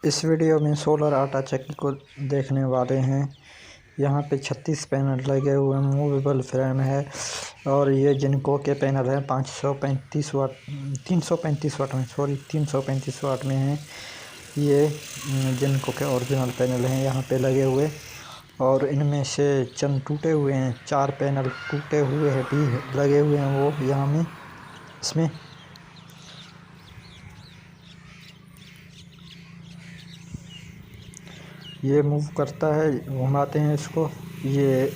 इस वीडियो में सोलर आटा चक्की को देखने वाले हैं। यहाँ पे 36 पैनल लगे हुए हैं, मूवेबल फ्रेम है और ये जिनको के पैनल है 535 वाट 335 वाट में 335 वाट में है। ये जिनको के ओरिजिनल पैनल हैं यहाँ पे लगे हुए और इनमें से चंद टूटे हुए हैं। 4 पैनल टूटे हुए हैं भी लगे हुए हैं वो यहाँ में इसमें। ये मूव करता है, घुमाते हैं इसको। ये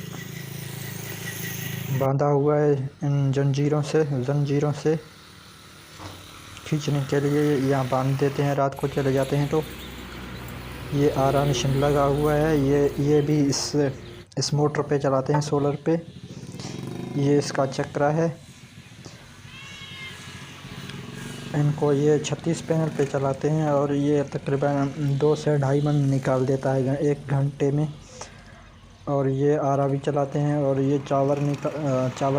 बांधा हुआ है इन जंजीरों से खींचने के लिए यहाँ बांध देते हैं। रात को चले जाते हैं तो ये आरा मशीन लगा हुआ है। ये भी इस मोटर पे चलाते हैं, सोलर पे। ये इसका चक्रा है। इनको ये 36 पैनल पे चलाते हैं और ये तकरीबन 2 से ढाई मन निकाल देता है 1 घंटे में। और ये आरा भी चलाते हैं और ये चावल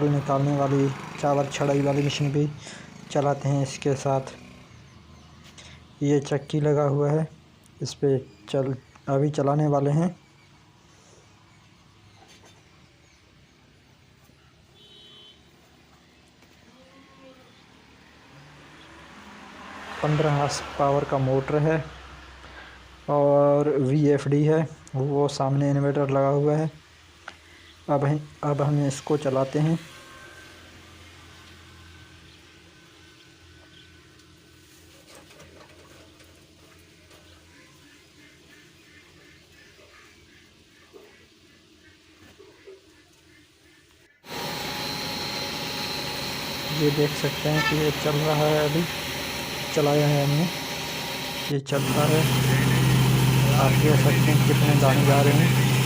निकालने वाली चावल छड़ाई वाली मशीन भी चलाते हैं इसके साथ। ये चक्की लगा हुआ है, इस पे अभी चलाने वाले हैं। पंद्रह हार्स पावर का मोटर है और VFD है, वो सामने इन्वर्टर लगा हुआ है। अब हम इसको चलाते हैं। ये देख सकते हैं कि ये चल रहा है, अभी चलाया है हमने, ये चलता है। आप देख सकते हैं कितने दाने जा रहे हैं।